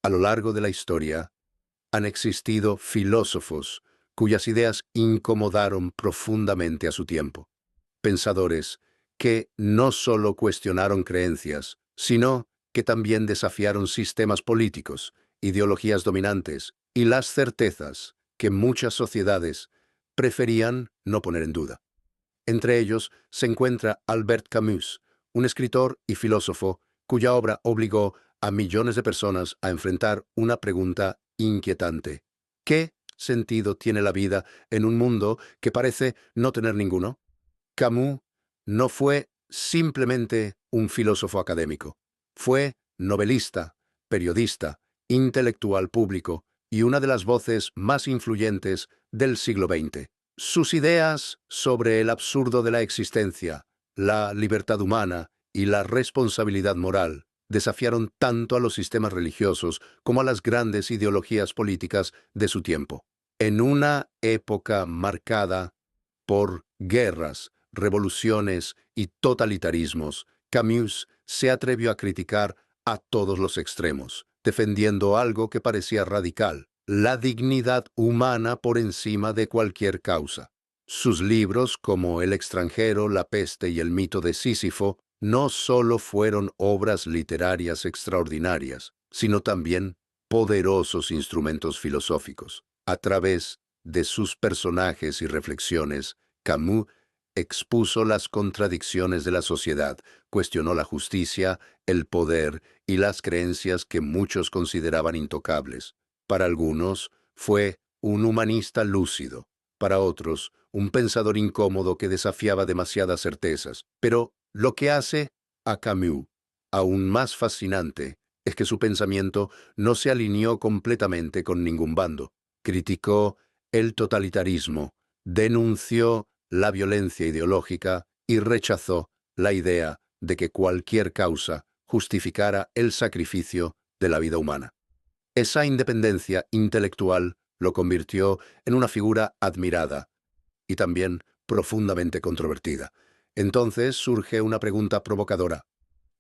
A lo largo de la historia, han existido filósofos cuyas ideas incomodaron profundamente a su tiempo. Pensadores que no solo cuestionaron creencias, sino que también desafiaron sistemas políticos, ideologías dominantes y las certezas que muchas sociedades preferían no poner en duda. Entre ellos se encuentra Albert Camus, un escritor y filósofo cuya obra obligó a millones de personas a enfrentar una pregunta inquietante. ¿Qué sentido tiene la vida en un mundo que parece no tener ninguno? Camus no fue simplemente un filósofo académico. Fue novelista, periodista, intelectual público y una de las voces más influyentes del siglo XX. Sus ideas sobre el absurdo de la existencia, la libertad humana y la responsabilidad moral desafiaron tanto a los sistemas religiosos como a las grandes ideologías políticas de su tiempo. En una época marcada por guerras, revoluciones y totalitarismos, Camus se atrevió a criticar a todos los extremos, defendiendo algo que parecía radical: la dignidad humana por encima de cualquier causa. Sus libros, como El extranjero, La peste y el mito de Sísifo, no solo fueron obras literarias extraordinarias, sino también poderosos instrumentos filosóficos. A través de sus personajes y reflexiones, Camus expuso las contradicciones de la sociedad, cuestionó la justicia, el poder y las creencias que muchos consideraban intocables. Para algunos, fue un humanista lúcido; para otros, un pensador incómodo que desafiaba demasiadas certezas. Pero lo que hace a Camus aún más fascinante es que su pensamiento no se alineó completamente con ningún bando. Criticó el totalitarismo, denunció la violencia ideológica y rechazó la idea de que cualquier causa justificara el sacrificio de la vida humana. Esa independencia intelectual lo convirtió en una figura admirada y también profundamente controvertida. Entonces surge una pregunta provocadora: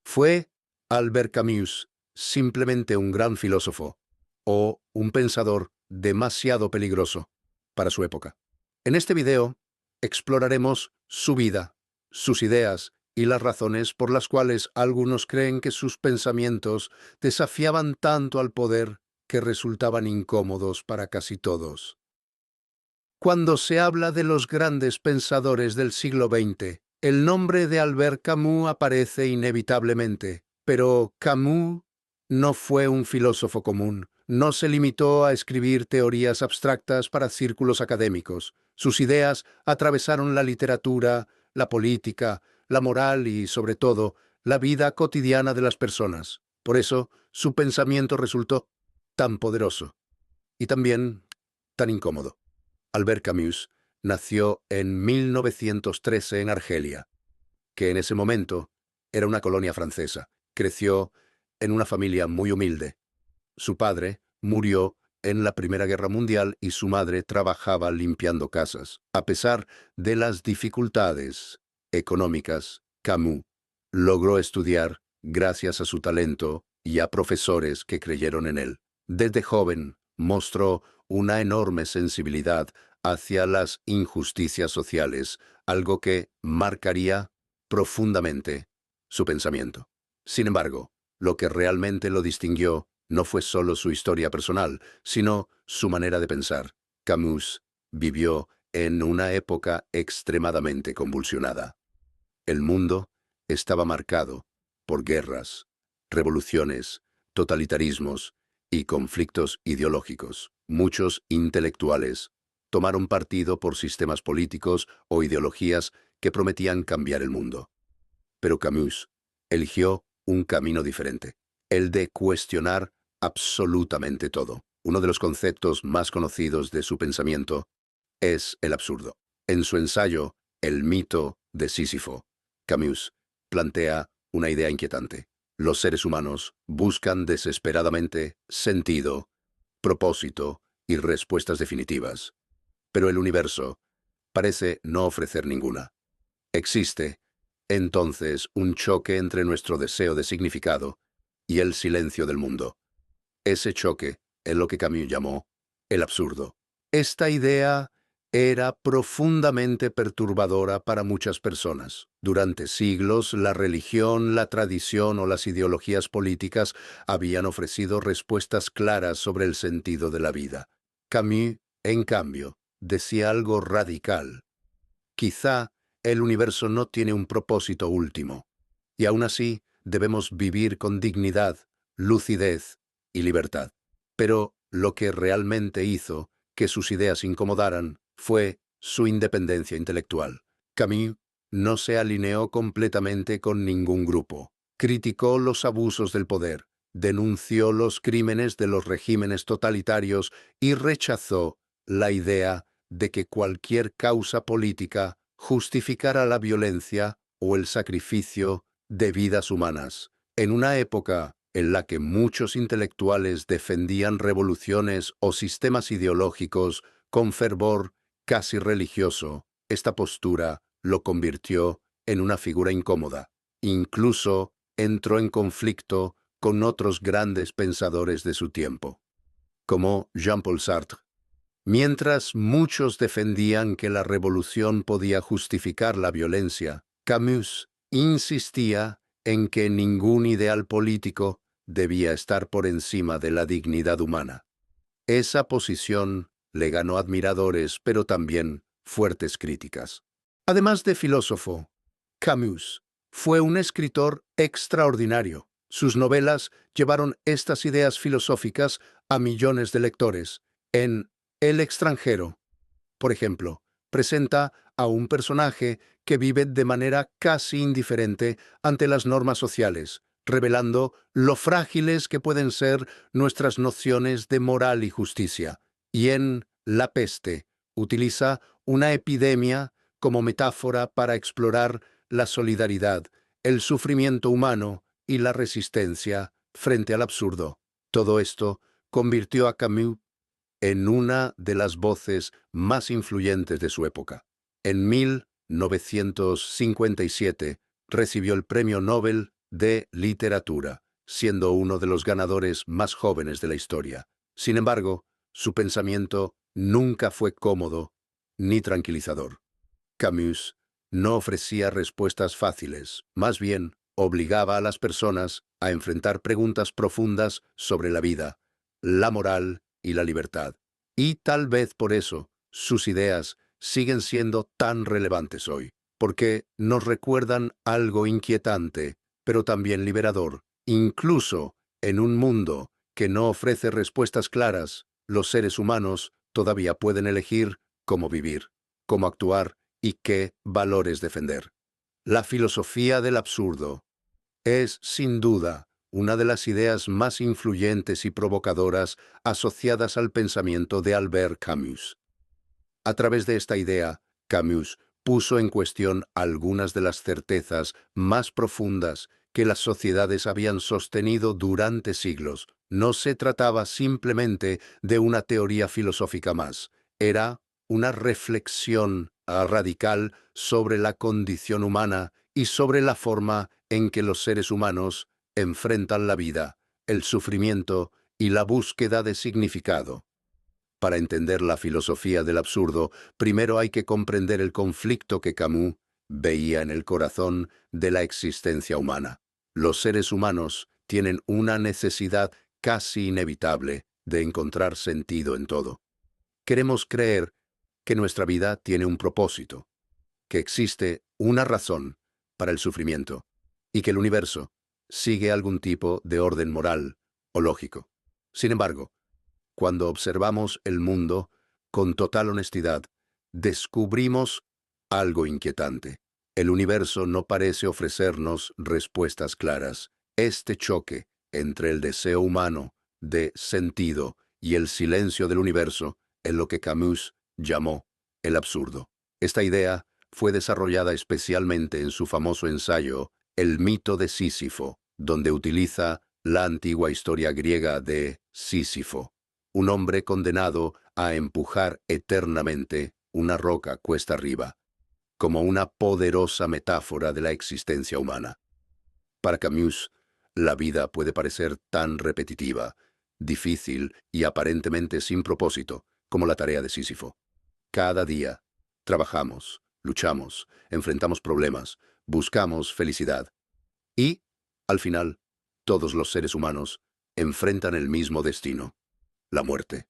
¿fue Albert Camus simplemente un gran filósofo o un pensador demasiado peligroso para su época? En este video exploraremos su vida, sus ideas y las razones por las cuales algunos creen que sus pensamientos desafiaban tanto al poder que resultaban incómodos para casi todos. Cuando se habla de los grandes pensadores del siglo XX, el nombre de Albert Camus aparece inevitablemente. Pero Camus no fue un filósofo común. No se limitó a escribir teorías abstractas para círculos académicos. Sus ideas atravesaron la literatura, la política, la moral y, sobre todo, la vida cotidiana de las personas. Por eso, su pensamiento resultó tan poderoso y también tan incómodo. Albert Camus nació en 1913 en Argelia, que en ese momento era una colonia francesa. Creció en una familia muy humilde. Su padre murió en la Primera Guerra Mundial y su madre trabajaba limpiando casas. A pesar de las dificultades económicas, Camus logró estudiar gracias a su talento y a profesores que creyeron en él. Desde joven mostró una enorme sensibilidad hacia las injusticias sociales, algo que marcaría profundamente su pensamiento. Sin embargo, lo que realmente lo distinguió no fue solo su historia personal, sino su manera de pensar. Camus vivió en una época extremadamente convulsionada. El mundo estaba marcado por guerras, revoluciones, totalitarismos y conflictos ideológicos. Muchos intelectuales tomaron partido por sistemas políticos o ideologías que prometían cambiar el mundo. Pero Camus eligió un camino diferente: el de cuestionar absolutamente todo. Uno de los conceptos más conocidos de su pensamiento es el absurdo. En su ensayo, El mito de Sísifo, Camus plantea una idea inquietante. Los seres humanos buscan desesperadamente sentido, propósito y respuestas definitivas, pero el universo parece no ofrecer ninguna. Existe, entonces, un choque entre nuestro deseo de significado y el silencio del mundo. Ese choque es lo que Camus llamó el absurdo. Esta idea era profundamente perturbadora para muchas personas. Durante siglos, la religión, la tradición o las ideologías políticas habían ofrecido respuestas claras sobre el sentido de la vida. Camus, en cambio, decía algo radical. Quizá el universo no tiene un propósito último, y aún así debemos vivir con dignidad, lucidez y libertad. Pero lo que realmente hizo que sus ideas incomodaran fue su independencia intelectual. Camus no se alineó completamente con ningún grupo. Criticó los abusos del poder, denunció los crímenes de los regímenes totalitarios y rechazó la idea de que cualquier causa política justificara la violencia o el sacrificio de vidas humanas. En una época en la que muchos intelectuales defendían revoluciones o sistemas ideológicos con fervor casi religioso, esta postura lo convirtió en una figura incómoda. Incluso entró en conflicto con otros grandes pensadores de su tiempo, como Jean-Paul Sartre. Mientras muchos defendían que la revolución podía justificar la violencia, Camus insistía en que ningún ideal político debía estar por encima de la dignidad humana. Esa posición le ganó admiradores, pero también fuertes críticas. Además de filósofo, Camus fue un escritor extraordinario. Sus novelas llevaron estas ideas filosóficas a millones de lectores. En El extranjero, por ejemplo, presenta a un personaje que vive de manera casi indiferente ante las normas sociales, revelando lo frágiles que pueden ser nuestras nociones de moral y justicia. Y en La peste, utiliza una epidemia como metáfora para explorar la solidaridad, el sufrimiento humano y la resistencia frente al absurdo. Todo esto convirtió a Camus en una de las voces más influyentes de su época. En 1957 recibió el Premio Nobel de Literatura, siendo uno de los ganadores más jóvenes de la historia. Sin embargo, su pensamiento nunca fue cómodo ni tranquilizador. Camus no ofrecía respuestas fáciles, más bien obligaba a las personas a enfrentar preguntas profundas sobre la vida, la moral y la libertad. Y tal vez por eso sus ideas siguen siendo tan relevantes hoy, porque nos recuerdan algo inquietante, pero también liberador. Incluso en un mundo que no ofrece respuestas claras, los seres humanos todavía pueden elegir cómo vivir, cómo actuar y qué valores defender. La filosofía del absurdo es, sin duda, una de las ideas más influyentes y provocadoras asociadas al pensamiento de Albert Camus. A través de esta idea, Camus puso en cuestión algunas de las certezas más profundas que las sociedades habían sostenido durante siglos. No se trataba simplemente de una teoría filosófica más, era una reflexión radical sobre la condición humana y sobre la forma en que los seres humanos enfrentan la vida, el sufrimiento y la búsqueda de significado. Para entender la filosofía del absurdo, primero hay que comprender el conflicto que Camus veía en el corazón de la existencia humana. Los seres humanos tienen una necesidad casi inevitable de encontrar sentido en todo. Queremos creer que nuestra vida tiene un propósito, que existe una razón para el sufrimiento y que el universo sigue algún tipo de orden moral o lógico. Sin embargo, cuando observamos el mundo con total honestidad, descubrimos algo inquietante. El universo no parece ofrecernos respuestas claras. Este choque entre el deseo humano de sentido y el silencio del universo es lo que Camus llamó el absurdo. Esta idea fue desarrollada especialmente en su famoso ensayo El mito de Sísifo, donde utiliza la antigua historia griega de Sísifo, un hombre condenado a empujar eternamente una roca cuesta arriba, como una poderosa metáfora de la existencia humana. Para Camus, la vida puede parecer tan repetitiva, difícil y aparentemente sin propósito, como la tarea de Sísifo. Cada día trabajamos, luchamos, enfrentamos problemas, buscamos felicidad. Y, al final, todos los seres humanos enfrentan el mismo destino, la muerte.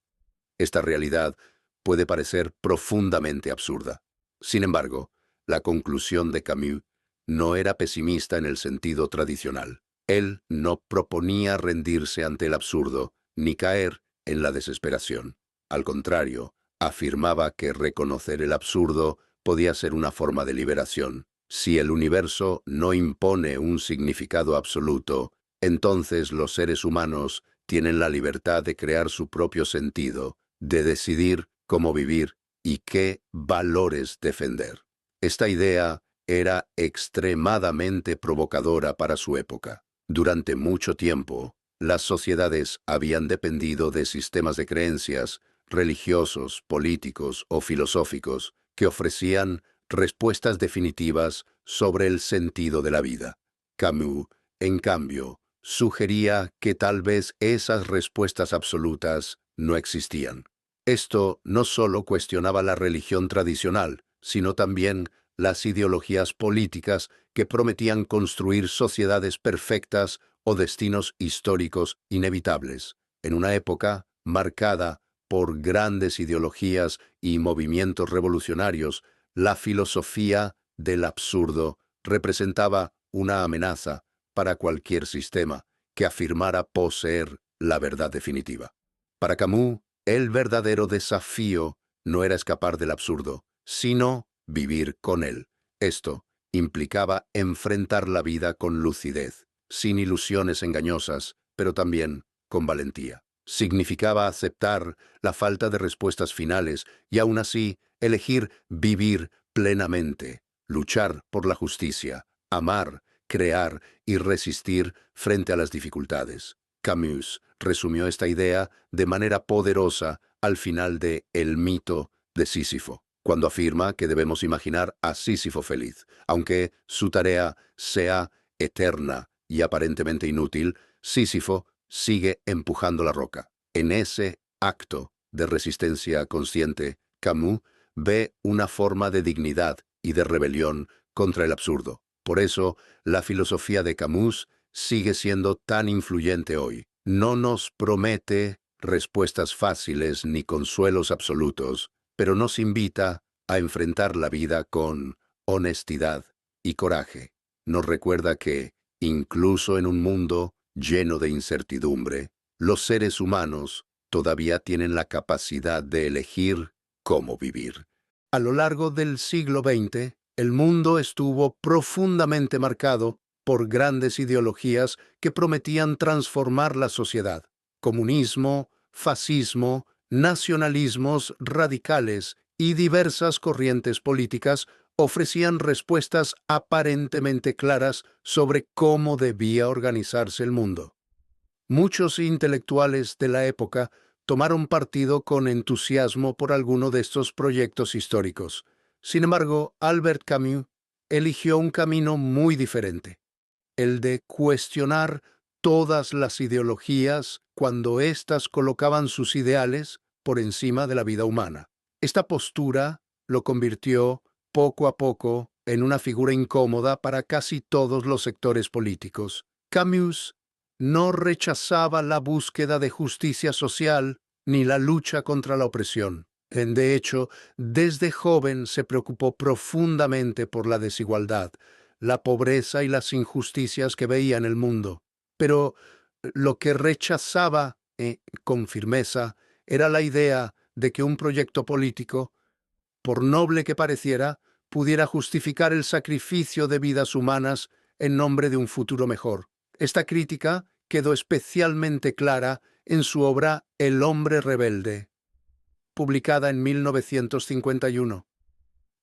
Esta realidad puede parecer profundamente absurda. Sin embargo, la conclusión de Camus no era pesimista en el sentido tradicional. Él no proponía rendirse ante el absurdo ni caer en la desesperación. Al contrario, afirmaba que reconocer el absurdo podía ser una forma de liberación. Si el universo no impone un significado absoluto, entonces los seres humanos tienen la libertad de crear su propio sentido, de decidir cómo vivir y qué valores defender. Esta idea era extremadamente provocadora para su época. Durante mucho tiempo, las sociedades habían dependido de sistemas de creencias religiosos, políticos o filosóficos que ofrecían respuestas definitivas sobre el sentido de la vida. Camus, en cambio, sugería que tal vez esas respuestas absolutas no existían. Esto no solo cuestionaba la religión tradicional, sino también las ideologías políticas que prometían construir sociedades perfectas o destinos históricos inevitables. En una época marcada por grandes ideologías y movimientos revolucionarios, la filosofía del absurdo representaba una amenaza para cualquier sistema que afirmara poseer la verdad definitiva. Para Camus, el verdadero desafío no era escapar del absurdo, sino vivir con él. Esto implicaba enfrentar la vida con lucidez, sin ilusiones engañosas, pero también con valentía. Significaba aceptar la falta de respuestas finales y aún así elegir vivir plenamente, luchar por la justicia, amar, crear y resistir frente a las dificultades. Camus resumió esta idea de manera poderosa al final de El mito de Sísifo, cuando afirma que debemos imaginar a Sísifo feliz. Aunque su tarea sea eterna y aparentemente inútil, Sísifo sigue empujando la roca. En ese acto de resistencia consciente, Camus ve una forma de dignidad y de rebelión contra el absurdo. Por eso, la filosofía de Camus sigue siendo tan influyente hoy. No nos promete respuestas fáciles ni consuelos absolutos, pero nos invita a enfrentar la vida con honestidad y coraje. Nos recuerda que, incluso en un mundo lleno de incertidumbre, los seres humanos todavía tienen la capacidad de elegir cómo vivir. A lo largo del siglo XX, el mundo estuvo profundamente marcado por grandes ideologías que prometían transformar la sociedad. Comunismo, fascismo, nacionalismos radicales y diversas corrientes políticas ofrecían respuestas aparentemente claras sobre cómo debía organizarse el mundo. Muchos intelectuales de la época tomaron partido con entusiasmo por alguno de estos proyectos históricos. Sin embargo, Albert Camus eligió un camino muy diferente, el de cuestionar todas las ideologías cuando éstas colocaban sus ideales por encima de la vida humana. Esta postura lo convirtió, poco a poco, en una figura incómoda para casi todos los sectores políticos. Camus no rechazaba la búsqueda de justicia social ni la lucha contra la opresión. De hecho, desde joven se preocupó profundamente por la desigualdad, la pobreza y las injusticias que veía en el mundo. Pero lo que rechazaba con firmeza era la idea de que un proyecto político, por noble que pareciera, pudiera justificar el sacrificio de vidas humanas en nombre de un futuro mejor. Esta crítica quedó especialmente clara en su obra El hombre rebelde, publicada en 1951.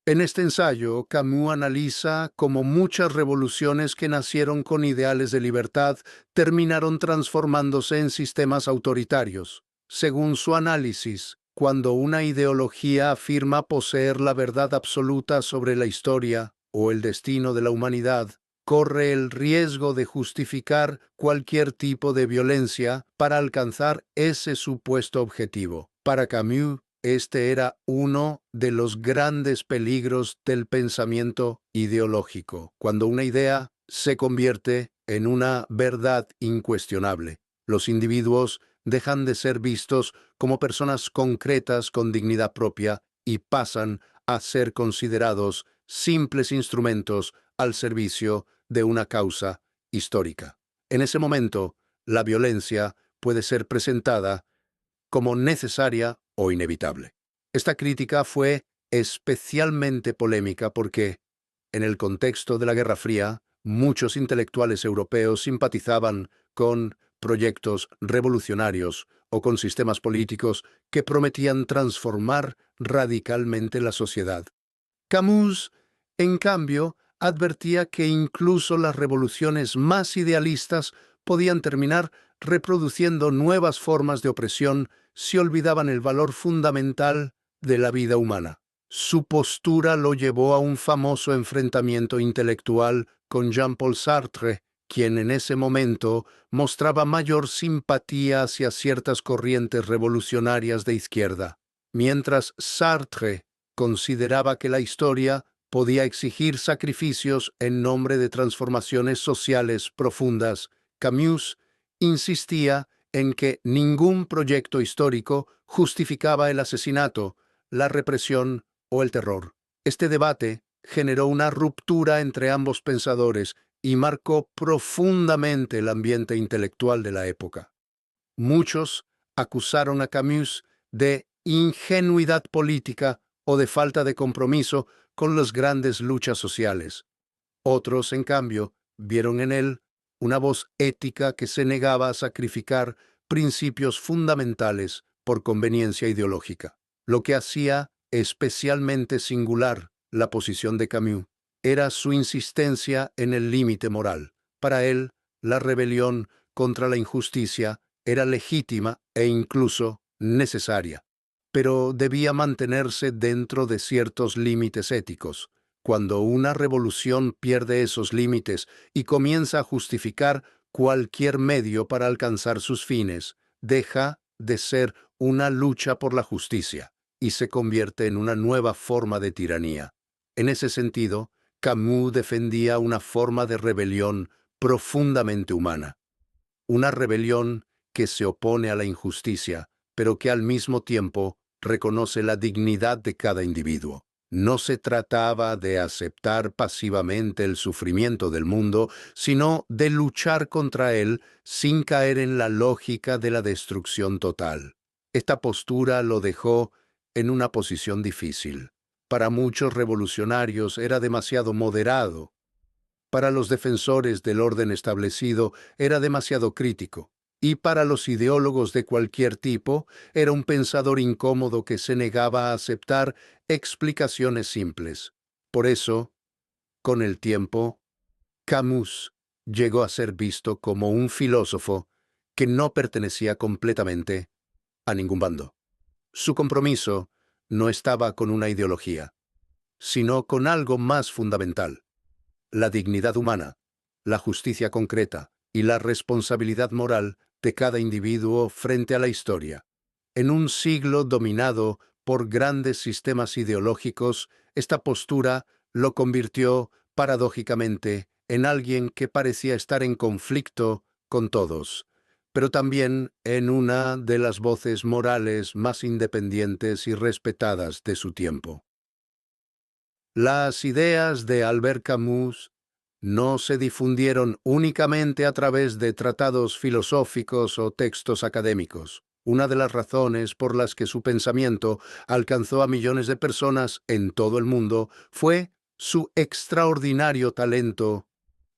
En este ensayo, Camus analiza cómo muchas revoluciones que nacieron con ideales de libertad terminaron transformándose en sistemas autoritarios. Según su análisis, cuando una ideología afirma poseer la verdad absoluta sobre la historia o el destino de la humanidad, corre el riesgo de justificar cualquier tipo de violencia para alcanzar ese supuesto objetivo. Para Camus, este era uno de los grandes peligros del pensamiento ideológico, cuando una idea se convierte en una verdad incuestionable. Los individuos dejan de ser vistos como personas concretas con dignidad propia y pasan a ser considerados simples instrumentos al servicio de una causa histórica. En ese momento, la violencia puede ser presentada como necesaria o inevitable. Esta crítica fue especialmente polémica porque, en el contexto de la Guerra Fría, muchos intelectuales europeos simpatizaban con proyectos revolucionarios o con sistemas políticos que prometían transformar radicalmente la sociedad. Camus, en cambio, advertía que incluso las revoluciones más idealistas podían terminar reproduciendo nuevas formas de opresión si olvidaban el valor fundamental de la vida humana. Su postura lo llevó a un famoso enfrentamiento intelectual con Jean-Paul Sartre, quien en ese momento mostraba mayor simpatía hacia ciertas corrientes revolucionarias de izquierda. Mientras Sartre consideraba que la historia podía exigir sacrificios en nombre de transformaciones sociales profundas, Camus insistía en que ningún proyecto histórico justificaba el asesinato, la represión o el terror. Este debate generó una ruptura entre ambos pensadores y marcó profundamente el ambiente intelectual de la época. Muchos acusaron a Camus de ingenuidad política o de falta de compromiso con las grandes luchas sociales. Otros, en cambio, vieron en él una voz ética que se negaba a sacrificar principios fundamentales por conveniencia ideológica. Lo que hacía especialmente singular la posición de Camus era su insistencia en el límite moral. Para él, la rebelión contra la injusticia era legítima e incluso necesaria, pero debía mantenerse dentro de ciertos límites éticos. Cuando una revolución pierde esos límites y comienza a justificar cualquier medio para alcanzar sus fines, deja de ser una lucha por la justicia y se convierte en una nueva forma de tiranía. En ese sentido, Camus defendía una forma de rebelión profundamente humana. Una rebelión que se opone a la injusticia, pero que al mismo tiempo reconoce la dignidad de cada individuo. No se trataba de aceptar pasivamente el sufrimiento del mundo, sino de luchar contra él sin caer en la lógica de la destrucción total. Esta postura lo dejó en una posición difícil. Para muchos revolucionarios era demasiado moderado. Para los defensores del orden establecido era demasiado crítico, y para los ideólogos de cualquier tipo era un pensador incómodo que se negaba a aceptar explicaciones simples. Por eso, con el tiempo, Camus llegó a ser visto como un filósofo que no pertenecía completamente a ningún bando. Su compromiso no estaba con una ideología, sino con algo más fundamental: la dignidad humana, la justicia concreta y la responsabilidad moral de cada individuo frente a la historia. En un siglo dominado por grandes sistemas ideológicos, esta postura lo convirtió, paradójicamente, en alguien que parecía estar en conflicto con todos, pero también en una de las voces morales más independientes y respetadas de su tiempo. Las ideas de Albert Camus no se difundieron únicamente a través de tratados filosóficos o textos académicos. Una de las razones por las que su pensamiento alcanzó a millones de personas en todo el mundo fue su extraordinario talento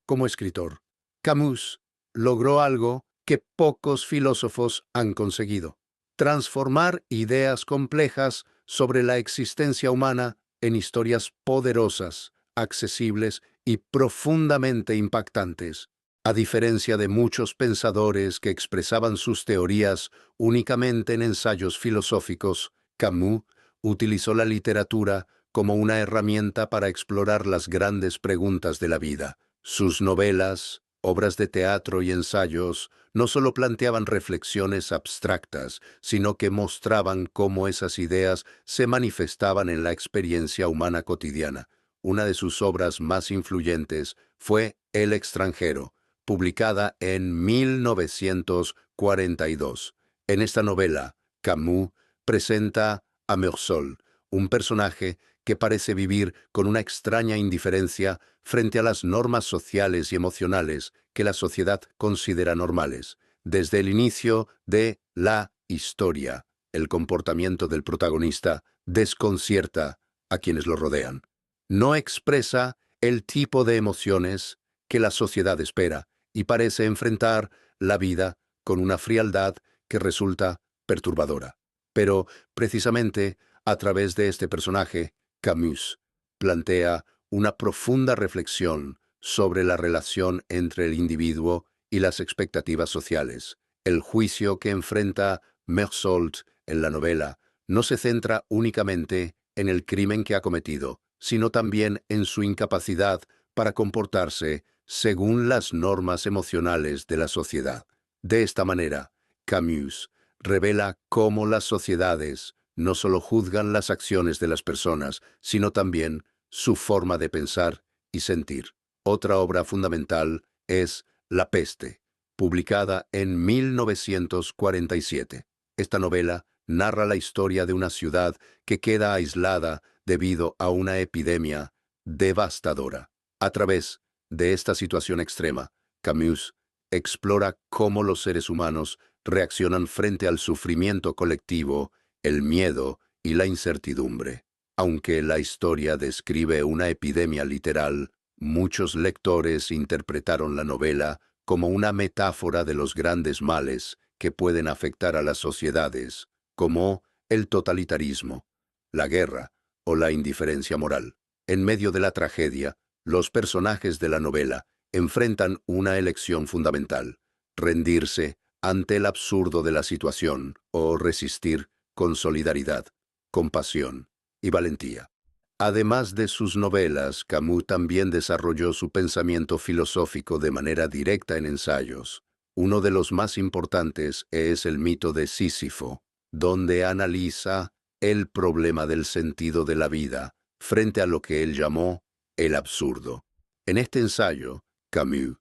como escritor. Camus logró algo que pocos filósofos han conseguido: transformar ideas complejas sobre la existencia humana en historias poderosas, accesibles y profundamente impactantes. A diferencia de muchos pensadores que expresaban sus teorías únicamente en ensayos filosóficos, Camus utilizó la literatura como una herramienta para explorar las grandes preguntas de la vida. Sus novelas, obras de teatro y ensayos no solo planteaban reflexiones abstractas, sino que mostraban cómo esas ideas se manifestaban en la experiencia humana cotidiana. Una de sus obras más influyentes fue El extranjero, publicada en 1942. En esta novela, Camus presenta a Meursault, un personaje que parece vivir con una extraña indiferencia frente a las normas sociales y emocionales que la sociedad considera normales. Desde el inicio de la historia, el comportamiento del protagonista desconcierta a quienes lo rodean. No expresa el tipo de emociones que la sociedad espera y parece enfrentar la vida con una frialdad que resulta perturbadora. Pero, precisamente, a través de este personaje, Camus plantea una profunda reflexión sobre la relación entre el individuo y las expectativas sociales. El juicio que enfrenta Meursault en la novela no se centra únicamente en el crimen que ha cometido, sino también en su incapacidad para comportarse según las normas emocionales de la sociedad. De esta manera, Camus revela cómo las sociedades no solo juzgan las acciones de las personas, sino también su forma de pensar y sentir. Otra obra fundamental es La peste, publicada en 1947. Esta novela narra la historia de una ciudad que queda aislada debido a una epidemia devastadora. A través de esta situación extrema, Camus explora cómo los seres humanos reaccionan frente al sufrimiento colectivo, el miedo y la incertidumbre. Aunque la historia describe una epidemia literal, muchos lectores interpretaron la novela como una metáfora de los grandes males que pueden afectar a las sociedades, como el totalitarismo, la guerra o la indiferencia moral. En medio de la tragedia, los personajes de la novela enfrentan una elección fundamental: rendirse ante el absurdo de la situación o resistir con solidaridad, compasión y valentía. Además de sus novelas, Camus también desarrolló su pensamiento filosófico de manera directa en ensayos. Uno de los más importantes es el mito de Sísifo, donde analiza el problema del sentido de la vida frente a lo que él llamó el absurdo. En este ensayo, Camus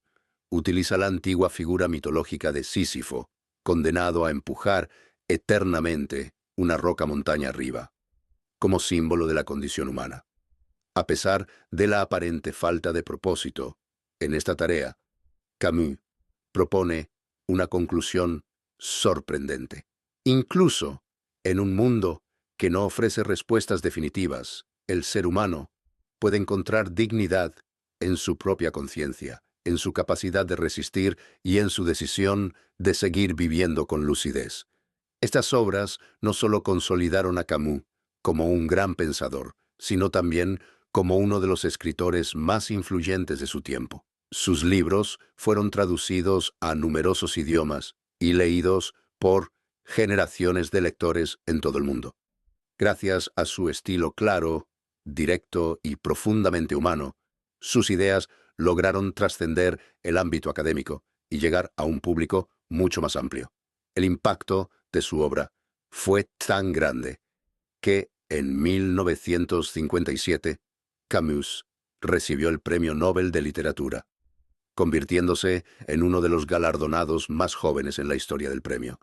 utiliza la antigua figura mitológica de Sísifo, condenado a empujar eternamente una roca montaña arriba, como símbolo de la condición humana. A pesar de la aparente falta de propósito en esta tarea, Camus propone una conclusión sorprendente. Incluso en un mundo que no ofrece respuestas definitivas, el ser humano puede encontrar dignidad en su propia conciencia, en su capacidad de resistir y en su decisión de seguir viviendo con lucidez. Estas obras no solo consolidaron a Camus como un gran pensador, sino también como uno de los escritores más influyentes de su tiempo. Sus libros fueron traducidos a numerosos idiomas y leídos por generaciones de lectores en todo el mundo. Gracias a su estilo claro, directo y profundamente humano, sus ideas lograron trascender el ámbito académico y llegar a un público mucho más amplio. El impacto de su obra fue tan grande que en 1957 Camus recibió el Premio Nobel de Literatura, convirtiéndose en uno de los galardonados más jóvenes en la historia del premio.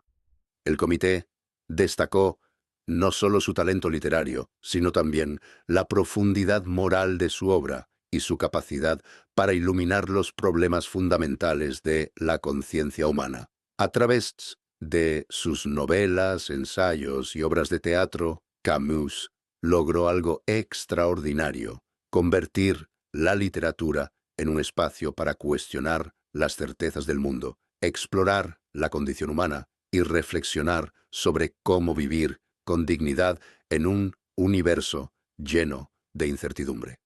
El comité destacó no solo su talento literario, sino también la profundidad moral de su obra y su capacidad para iluminar los problemas fundamentales de la conciencia humana. A través de sus novelas, ensayos y obras de teatro, Camus logró algo extraordinario: convertir la literatura en un espacio para cuestionar las certezas del mundo, explorar la condición humana y reflexionar sobre cómo vivir con dignidad en un universo lleno de incertidumbre.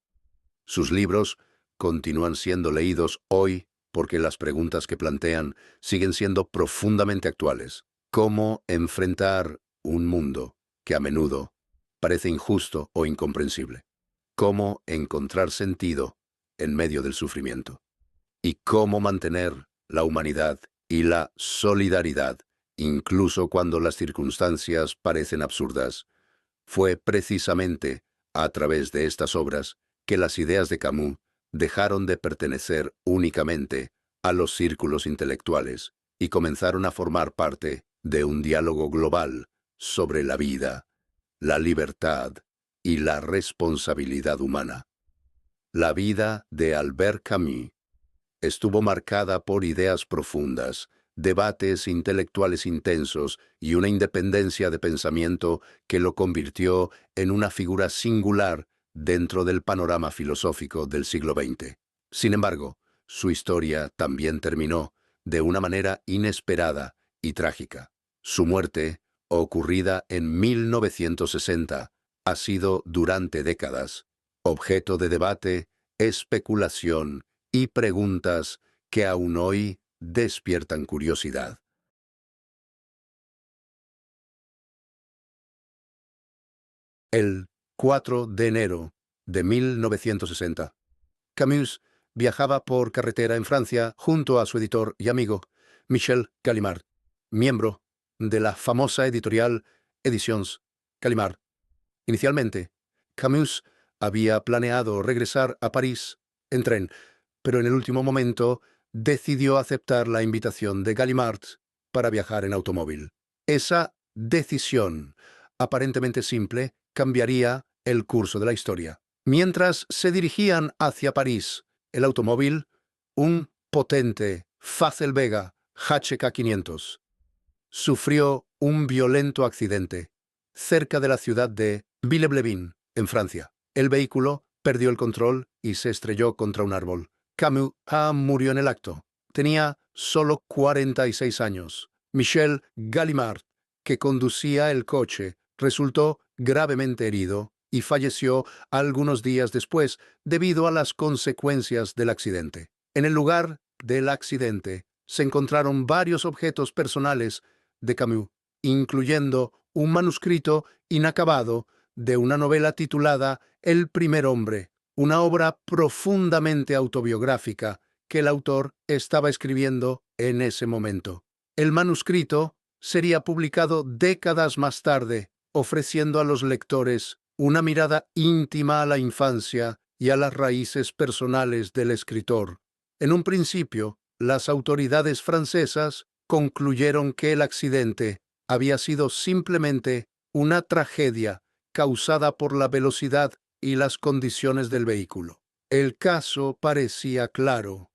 Sus libros continúan siendo leídos hoy porque las preguntas que plantean siguen siendo profundamente actuales. ¿Cómo enfrentar un mundo que a menudo parece injusto o incomprensible? ¿Cómo encontrar sentido en medio del sufrimiento? y cómo mantener la humanidad y la solidaridad, incluso cuando las circunstancias parecen absurdas. Fue precisamente a través de estas obras que las ideas de Camus dejaron de pertenecer únicamente a los círculos intelectuales y comenzaron a formar parte de un diálogo global sobre la vida, la libertad y la responsabilidad humana. La vida de Albert Camus estuvo marcada por ideas profundas, debates intelectuales intensos y una independencia de pensamiento que lo convirtió en una figura singular dentro del panorama filosófico del siglo XX. Sin embargo, su historia también terminó de una manera inesperada y trágica. Su muerte, ocurrida en 1960, ha sido durante décadas objeto de debate, especulación y preguntas que aún hoy despiertan curiosidad. El 4 de enero de 1960, Camus viajaba por carretera en Francia junto a su editor y amigo, Michel Gallimard, miembro de la famosa editorial Editions Gallimard. Inicialmente, Camus había planeado regresar a París en tren, pero en el último momento decidió aceptar la invitación de Gallimard para viajar en automóvil. Esa decisión, aparentemente simple, cambiaría el curso de la historia. Mientras se dirigían hacia París, el automóvil, un potente Facel-Vega HK 500, sufrió un violento accidente cerca de la ciudad de Villeblevin, en Francia. El vehículo perdió el control y se estrelló contra un árbol. Camus murió en el acto. Tenía solo 46 años. Michel Gallimard, que conducía el coche, resultó gravemente herido y falleció algunos días después debido a las consecuencias del accidente. En el lugar del accidente se encontraron varios objetos personales de Camus, incluyendo un manuscrito inacabado de una novela titulada El primer hombre, una obra profundamente autobiográfica que el autor estaba escribiendo en ese momento. El manuscrito sería publicado décadas más tarde, ofreciendo a los lectores una mirada íntima a la infancia y a las raíces personales del escritor. En un principio, las autoridades francesas concluyeron que el accidente había sido simplemente una tragedia causada por la velocidad y las condiciones del vehículo. El caso parecía claro.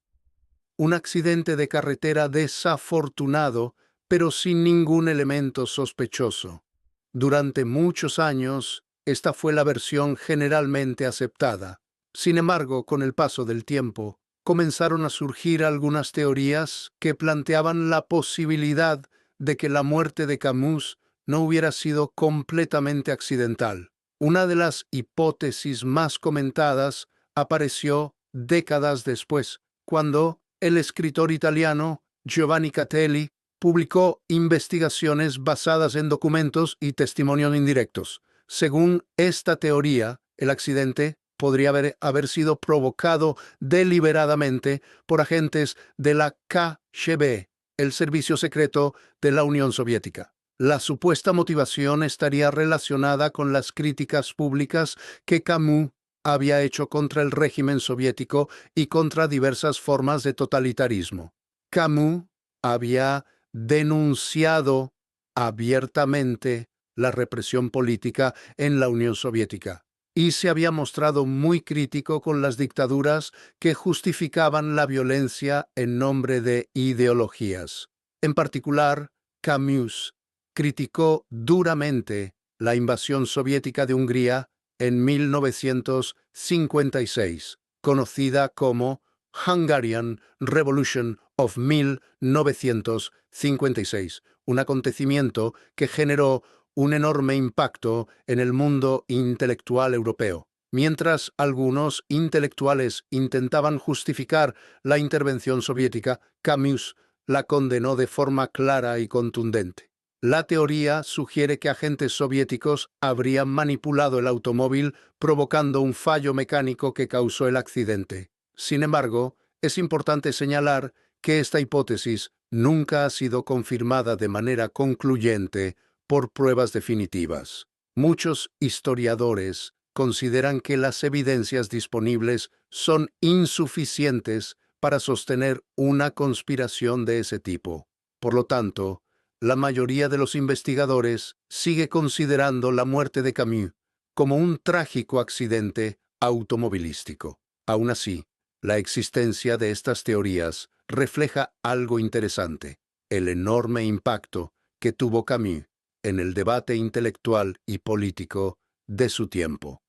Un accidente de carretera desafortunado, pero sin ningún elemento sospechoso. Durante muchos años, esta fue la versión generalmente aceptada. Sin embargo, con el paso del tiempo, comenzaron a surgir algunas teorías que planteaban la posibilidad de que la muerte de Camus no hubiera sido completamente accidental. Una de las hipótesis más comentadas apareció décadas después, cuando el escritor italiano Giovanni Catelli publicó investigaciones basadas en documentos y testimonios indirectos. Según esta teoría, el accidente podría haber sido provocado deliberadamente por agentes de la KGB, el servicio secreto de la Unión Soviética. La supuesta motivación estaría relacionada con las críticas públicas que Camus había hecho contra el régimen soviético y contra diversas formas de totalitarismo. Camus había denunciado abiertamente la represión política en la Unión Soviética y se había mostrado muy crítico con las dictaduras que justificaban la violencia en nombre de ideologías. En particular, Camus criticó duramente la invasión soviética de Hungría en 1956, conocida como Hungarian Revolution of 1956, un acontecimiento que generó un enorme impacto en el mundo intelectual europeo. Mientras algunos intelectuales intentaban justificar la intervención soviética, Camus la condenó de forma clara y contundente. La teoría sugiere que agentes soviéticos habrían manipulado el automóvil provocando un fallo mecánico que causó el accidente. Sin embargo, Es importante señalar que esta hipótesis nunca ha sido confirmada de manera concluyente por pruebas definitivas. Muchos historiadores consideran que las evidencias disponibles son insuficientes para sostener una conspiración de ese tipo. Por lo tanto, la mayoría de los investigadores sigue considerando la muerte de Camus como un trágico accidente automovilístico. Aún así, la existencia de estas teorías refleja algo interesante: el enorme impacto que tuvo Camus en el debate intelectual y político de su tiempo.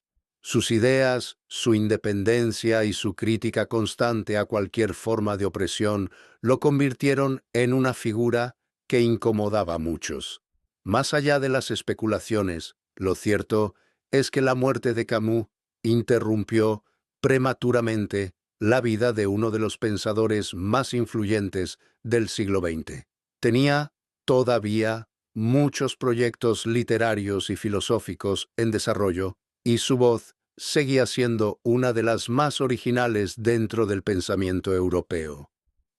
Sus ideas, su independencia y su crítica constante a cualquier forma de opresión lo convirtieron en una figura que incomodaba a muchos. Más allá de las especulaciones, lo cierto es que la muerte de Camus interrumpió prematuramente la vida de uno de los pensadores más influyentes del siglo XX. Tenía todavía muchos proyectos literarios y filosóficos en desarrollo, y su voz seguía siendo una de las más originales dentro del pensamiento europeo.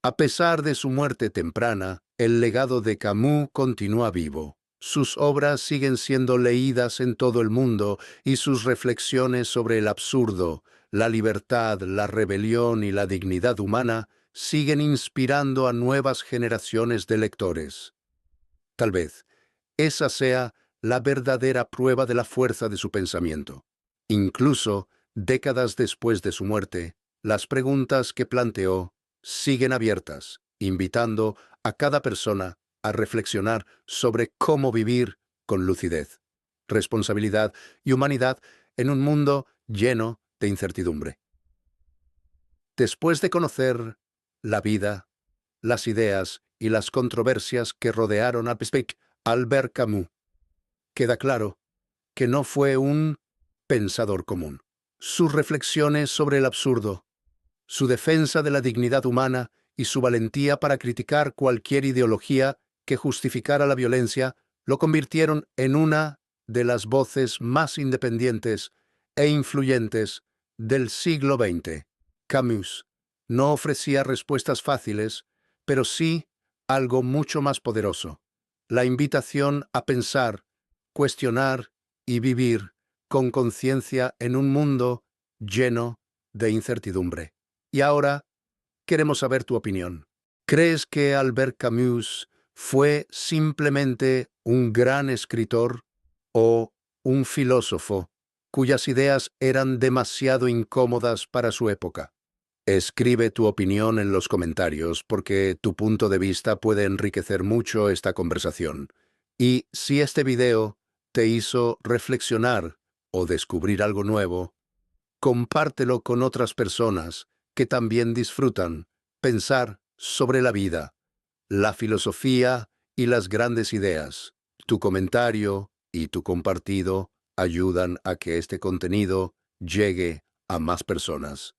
A pesar de su muerte temprana, el legado de Camus continúa vivo. Sus obras siguen siendo leídas en todo el mundo y sus reflexiones sobre el absurdo, la libertad, la rebelión y la dignidad humana siguen inspirando a nuevas generaciones de lectores. Tal vez esa sea la verdadera prueba de la fuerza de su pensamiento. Incluso décadas después de su muerte, las preguntas que planteó siguen abiertas, invitando a cada persona a reflexionar sobre cómo vivir con lucidez, responsabilidad y humanidad en un mundo lleno de incertidumbre. Después de conocer la vida, las ideas y las controversias que rodearon a Albert Camus, queda claro que no fue un pensador común. Sus reflexiones sobre el absurdo, su defensa de la dignidad humana y su valentía para criticar cualquier ideología que justificara la violencia lo convirtieron en una de las voces más independientes e influyentes del siglo XX. Camus no ofrecía respuestas fáciles, pero sí algo mucho más poderoso: la invitación a pensar, cuestionar y vivir con conciencia en un mundo lleno de incertidumbre. Y ahora queremos saber tu opinión. ¿Crees que Albert Camus fue simplemente un gran escritor o un filósofo cuyas ideas eran demasiado incómodas para su época? Escribe tu opinión en los comentarios porque tu punto de vista puede enriquecer mucho esta conversación. Y si este video te hizo reflexionar o descubrir algo nuevo, compártelo con otras personas que también disfrutan pensar sobre la vida, la filosofía y las grandes ideas. Tu comentario y tu compartido ayudan a que este contenido llegue a más personas.